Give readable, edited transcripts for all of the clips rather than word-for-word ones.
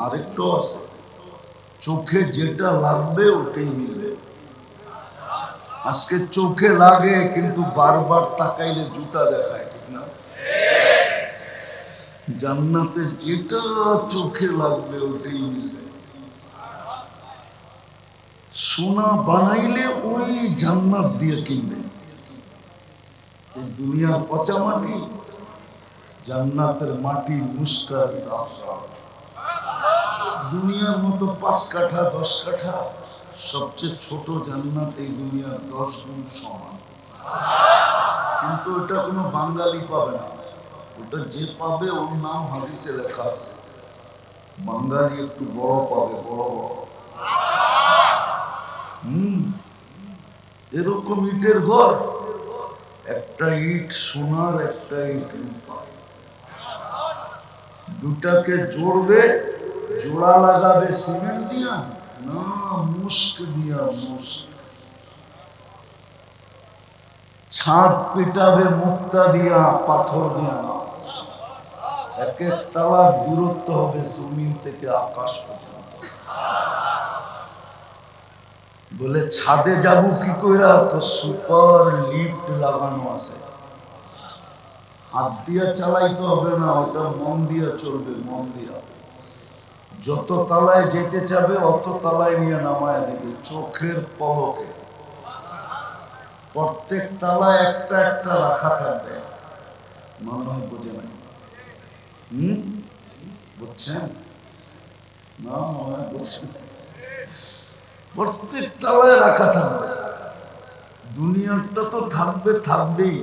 আরেকটু আছে, চোখে যেটা লাগবে ওটাই মিলবে। আজকে চোখে লাগে কিন্তু বারবার তাকাইলে জুতা দেখায়, ঠিক না? জান্নাতে যেটা চোখে লাগবে ওটাই মিলবে। সোনা বানাইলে ওই জান্নাত দিয়ে কিনবে। এই দুনিয়ার পচা মাটি, জান্নাতের মাটি মুস্কার জাফরান। দুনিয়ার মতো 5 কাঠা 10 কাঠা, সবচেয়ে ছোট জান্নাত এই দুনিয়ার 10 গুণ সমান। কিন্তু ওটা কোনো বাঙালি পাবে না, ওটা যে পাবে ওর নাম হাদিসে লেখা আছে। বাঙালি একটু বড় পাবে, বড় বড়। এরকম ইটের ঘর, একটা ইট সোনার, একটা ইট রূপার। দুটাকে জোড়বে, জোড়া লাগাবে সিমেন্ট দিয়া না মুস্ক দিয়া, মুস্ক। ছাদ পিটাবে মুক্তা দিয়া, পাথর দিয়া না। এক এক তালার দূরত্ব হবে জমিন থেকে আকাশ পর্যন্ত। বলে ছাদে যাবো কি কইরা, তো সুপার লিফট লাগানো আছে। হাত দিয়া চালাইতে হবে না, ওটা মন দিয়া চলবে, মন দিয়া। যত তালায় যেতে চাবে অত তালায় নিয়ে নামায় দিবে চোখের পলকে। প্রত্যেক তালায় একটা একটা রাখা থাকবে। মনে হয় বুঝে নাই? বুঝছেন না? মনে হয় বুঝছেন। প্রত্যেক তালায় রাখা থাকবে। দুনিয়াটা তো থাকবে, থাকবেই।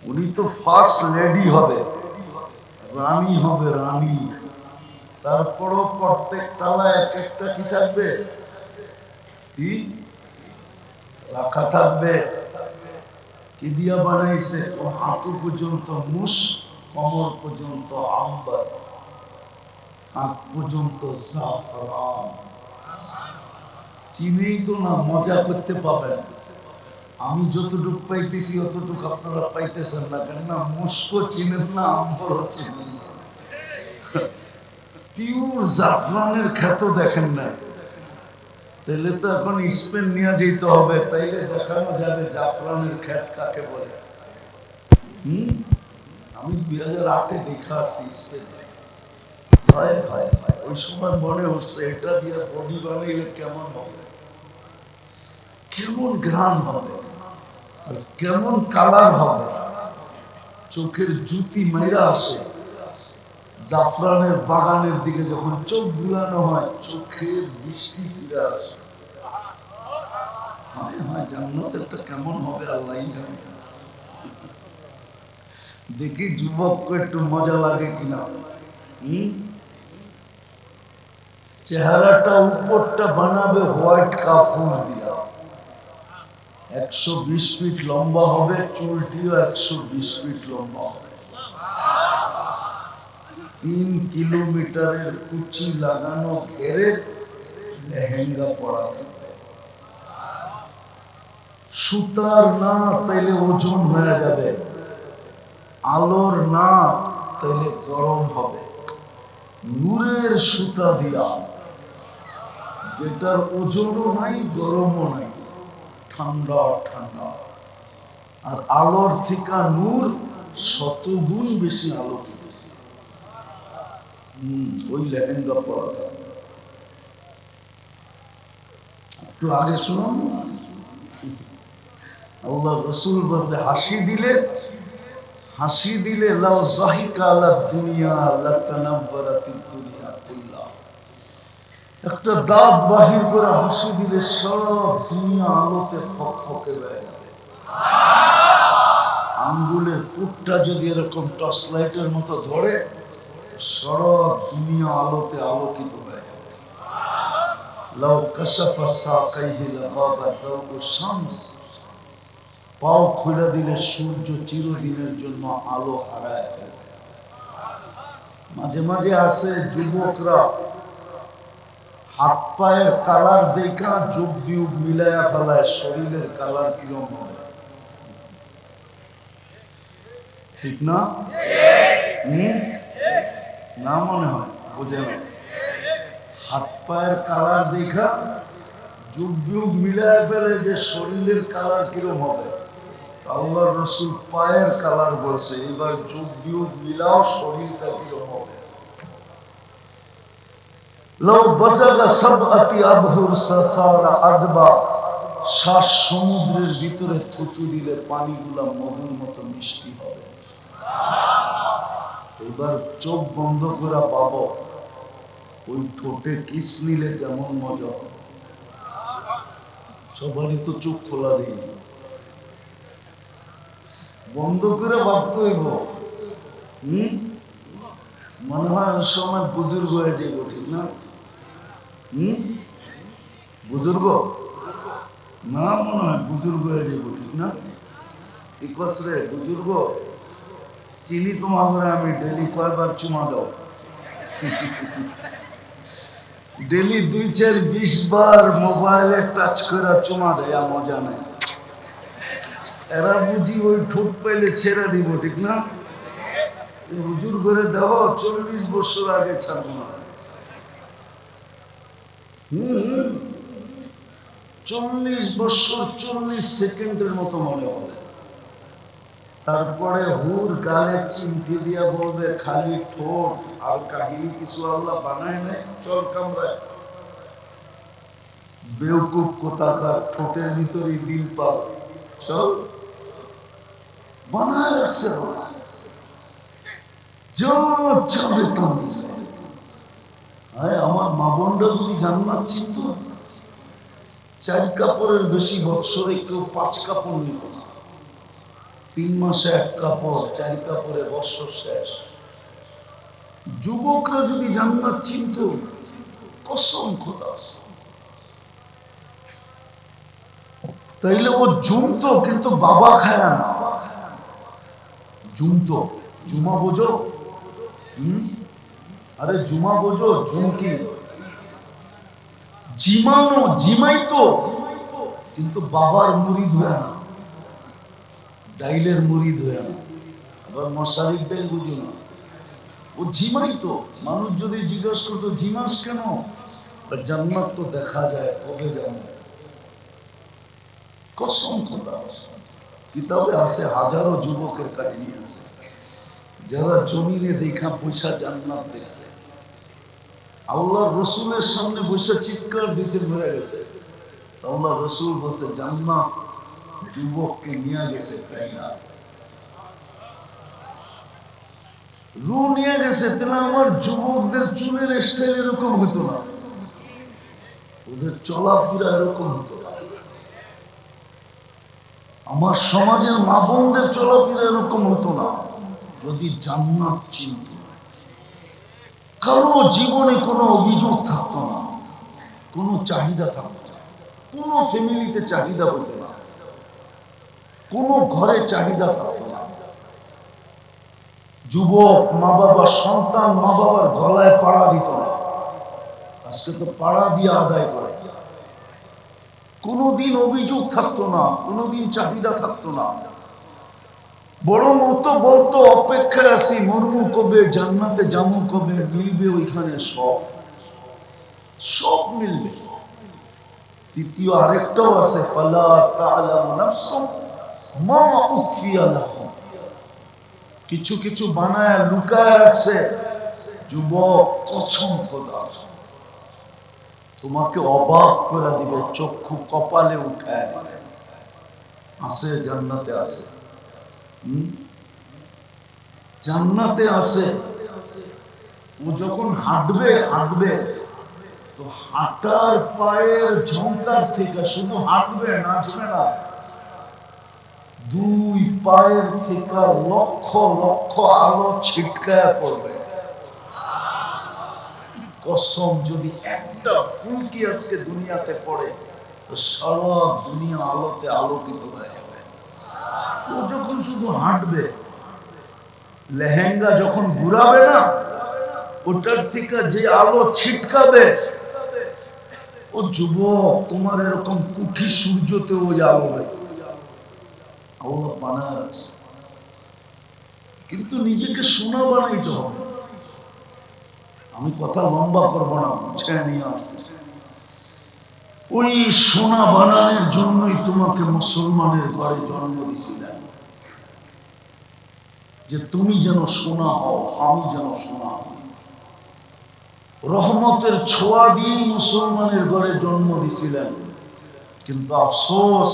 উনি তো ফার্স্ট লেডি হবে, রানী হবে, রানী। তারপরও প্রত্যেক তালায় এক একটা কি থাকবে, কি রাখা থাকবে। কি দিয়া বানাইছে? হাঁটু পর্যন্ত মুস, কমর পর্যন্ত আম্বার, হাত পর্যন্ত জাফরান। চিনেই তো না, মজা করতে পাবেন। আমি যতটুকু পাইতেছি অতটুকু আপনারা পাইতেছেন না, কেননা মুস্কো চিনেন না, আম্বরও চিনেন না। পিওর জাফরানের খ্যাত দেখেন না, তাইলে তো এখন স্পেন নিয়ে যেতে হবে, তাইলে দেখানো যাবে জাফরানের খ্যাত কাকে বলে। আমি 2008-এ দেখা আসছি স্পেনে। ওই সময় মনে হচ্ছে এটা দিয়ে বডি বানাইলে কেমন হবে, কেমন ঘ্রাণ হবে, আর কেমন কালার হবে। চোখের জুতি মাইরা আসে জাফরানের বাগানের দিকে, যখন চোখ বুলানো হয় চোখের বৃষ্টি ফিরে আসে। জান্নাতেরটা কেমন হবে আল্লাহ জানে। দেখি যুবককে একটু মজা লাগে কিনা। চেহারাটা উপরটা বানাবে হোয়াইট কাপড় দিয়া, 120 ফিট লম্বা হবে, চুলটিও 120 ফিট লম্বা হবে। 3 কিলোমিটারের কুচি লাগানো ঘেরে লেহেঙ্গা পরা থাকবে। সুতার না, তাইলে ওজন হয়ে যাবে। আলোর না, তাইলে গরম হবে। নূরের সুতা দিয়া, যেটার ওজনও নাই, গরমও নাই, ঠান্ডা ঠান্ডা। আর আলোর থেকে নূর 100 গুণ বেশি আলো। ওই লেহেঙ্গা পরা থাকবে। একটু আগে শুনুন, আল্লাহ রসুল বলছে হাসি দিলে, হাসি দিলে লাউ যাহিকা আলা দুনিয়া লাতানাব্বারাতিদ দুনিয়া কুল্লাহ। একটা দাঁত বাহির করে হাসি দিলে সব দুনিয়া আলোতে ফকফকে বেড়ে যাবে। আঙ্গুলের পুটটা যদি এরকম টর্চ লাইটের মতো ধরে, সব দুনিয়া আলোতে আলোকিত হয়ে যাবে। লাউ কাশাফা সাকাইহি লাগাবা দাউ শামস। পাও খুলে দিলে সূর্য চিরদিনের জন্য আলো হারায় ফেলবে। মাঝে মাঝে আসে যুবকরা হাত পায়ের কালার দেখা যোগ বিয়োগ মিলাইয়া ফেলায় শরীরের কালার কিরম হবে, ঠিক না? না মনে হয়? বুঝে না, হাত পায়ের কালার দেখা যুগ যুগ মিলায় ফেলে যে শরীরের কালার কিরম হবে। আল্লাহর রাসূল পায়ের কালার বলছে, এবার যুগ যুগ মিলাও শরীরটা কিরম হবে। লাউ বাসাগা সাবআতি আবহুর সাসারা আদবা, 7 সমুদ্রের ভিতরে থুতু দিলে পানিগুলা মধুর মতো মিষ্টি হবে। এবার চোখ বন্ধ করে পাবো ওই ঠোঁটে কিস নিলে কেমন মজা হবে। সবারই তো চোখ খোলা নেই, বন্ধ করে ভাবতে হইব। মনে হয় ওই সময় বুজুর্গ হয়ে যাইব, ঠিক না? বুজুর্গ না, মনে হয় বুজুর্গ হয়ে যাইব, ঠিক না? রে বুজুর্গ, চিনি তোমার আমি ডেলি কয়বার চুমা দাও? ডেলি 2-4-20 বার মোবাইলে টাচ করে চুমা দেয়া মজা নেই। এরা বুঝি ওই ঠোঁট পাইলে ছেড়ে দিব, ঠিক না? হুজুর করে দেহ 40 বছর আগে ছাড়বো না। 40 বছর 40 সেকেন্ডের মতো মনে হবে। তারপরে হুর গালে চিমটি দিয়া বলবে খালি ঠোঁট, আর কাহিনী কিছু আল্লাহ বানায় নাই, চল কামড়ায়। বেউকুফ কোথাকার, ঠোঁটের ভিতরে দিল পাল, চল বানায় রাখছে। আমার মা বোনরা যদি জান্নাত চিনত, 4 কাপড়ের বেশি বছরে কেউ 5 কাপড় নিত না। 3 মাসে 1 কাপড়, 4 কাপড়ে বছর শেষ। যুবকরা যদি জান্নাত চিনত, কসম খোদা, তাইলে ও জুমত, কিন্তু বাবা খায় না। জুমত, জুমা বোঝো? আরে জুমা বোঝো? ঝুমকি জিমানো, জিমাইতো, কিন্তু বাবার মুরিদ হয়ে না, ডাইলের মুরিদ হয়ে না। আবার মশারির ডাইল বুঝো না, ও জিমাইতো। মানুষ যদি জিজ্ঞাসা করতো জিমাস কেন, জান্নাত তো দেখা যায়, কবে যাবো? কসম খোদা, কিতাবে আছে, হাজারো যুবকের কাহিনী আছে যারা জমিনে দেখা পয়সা জান্নাত দেখছে। আল্লাহ রসুলের সামনে বসে চিৎকার দিছে, মরে গেছে। আল্লাহ রসুল বসে জান্নাত যুবককে নিয়ে গেছে, তাই না? রু নিয়ে গেছে, তাহলে আমার যুবকদের চুলের স্টাইল এরকম হতো না, ওদের চলাফেরা এরকম হতো না, আমার সমাজের মা বোনদের চলাফেরা এরকম হতো না যদি জান্নাত চিনত। কারো জীবনে কোনো অভিযোগ থাকতো না, কোনো চাহিদা থাকতো না, কোনো ফ্যামিলিতে চাহিদা হতো না, কোনো ঘরে চাহিদা থাকতো না। যুবক মা বাবার, সন্তান মা বাবার গলায় পাড়া দিত না, আজকে তো পাড়া দিয়ে আদায় করে। কোনোদিন অভিযোগ থাকতো না, কোনোদিন চাহিদা থাকতো না, বড় মতো বলতো অপেক্ষায় আছি, মরমু কবে, জান্নাতে যামু কবে, মিলবে ওইখানে সব, সব মিলবে। তৃতীয় আরেকটাও আছে, ফালা তা'লামু নাফসুম মা উখফিয়া লাহুম, কিছু কিছু বানায় লুকায় রাখছে। যুবক, কসম খোদা, তোমাকে অবাক করে দিবে, চক্ষু কপালে উঠায় দিবে। আছে, জান্নাতে আছে, জান্নাতে আছে। ও যখন হাঁটবে, হাঁটবে তো হাঁটার পায়ের ঝঙ্কার থেকে, শুধু হাঁটবে, নাচবে না, 2 পায়ের থেকে লক্ষ লক্ষ আলো ছিটকায় পড়বে। কসম, যদি একটা ফুলকি আজকে দুনিয়াতে পড়ে তো সারা দুনিয়া আলোতে আলোকিত হয়ে যাবে। ও যখন শুধু হাঁটবে, লেহেঙ্গা যখন ঘুরাবে না, ওটার থেকে যে আলো ছিটকাবে, ও যুবক, তোমার এরকম কুঠি সূর্যতে ওই আলো আল্লাহ বানায় রাখছে। কিন্তু নিজেকে সোনা বানাইতে হবে, আমি কথা লম্বা করব না, ছেড়ে নিয়ে আসতেছি। ওই সোনা বানানোর জন্যই তোমাকে মুসলমানের ঘরে জন্ম দিয়েছিলেন, যে তুমি যেন সোনা হও, আমি যেন সোনা হই। রহমতের ছোঁয়া দিয়ে মুসলমানের ঘরে জন্ম দিয়েছিলেন। কিন্তু আফসোস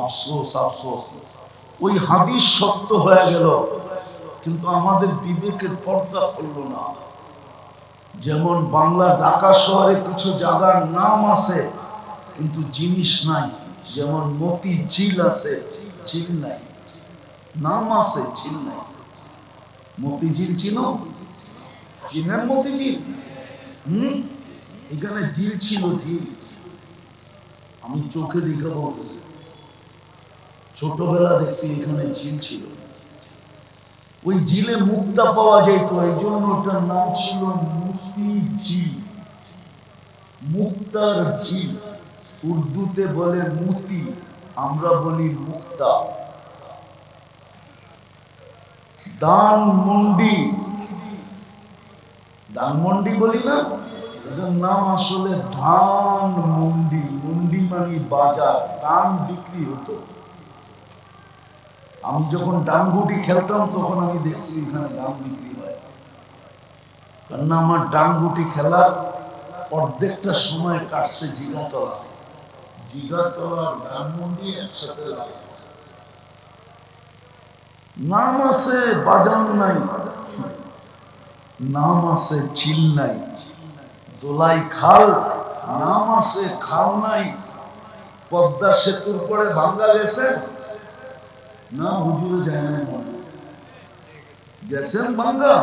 আফসোস আফসোস, ওই হাদিস সত্য হয়ে গেল, কিন্তু আমাদের বিবেকের পর্দা করলো না। যেমন বাংলা ঢাকা শহরে কিছু জায়গার নাম আছে কিন্তু জিনিস নাই, যেমন মতি ঝিল আছে, ঝিল নাই, নাম আছে, ঝিল নাই। মতিঝিল চিনো? চিনেন মতিঝিল? এখানে ঝিল ছিল, ঝিল। আমি চোখে দেখে বলতেছি, ছোটবেলা দেখছি এখানে ঝিল ছিল। ওই ঝিলে মুক্তা পাওয়া যেত, এই জন্য ওটার নাম ছিল মুক্তি ঝিল, মুক্তার ঝিল। উর্দুতে বলে মুতি, আমরা বলি মুক্তা। ধানমন্ডি, ধানমন্ডি বলি না, এটার নাম আসলে ধান মন্ডি। মন্ডি মানে বাজার, ধান বিক্রি হতো। আমি যখন ডাংগুটি খেলতাম তখন আমি দেখছি এখানে ধান বিক্রি হয়, কারণ আমার ডাংগুটি খেলার অর্ধেকটা সময় কাটছে জিগাতলা। জিগাতলা আর ধানমন্ডি একসাথে লাগে। নাম আছে, বাজার নাই। নাম আছে, চিল নাই। দোলাই খাল, নাম আছে, খাল নাই। পদ্মা সেতুর পরে ভাঙ্গা গেছে না, হুজুরে যায় না, গেছেন ভাঙ্গা।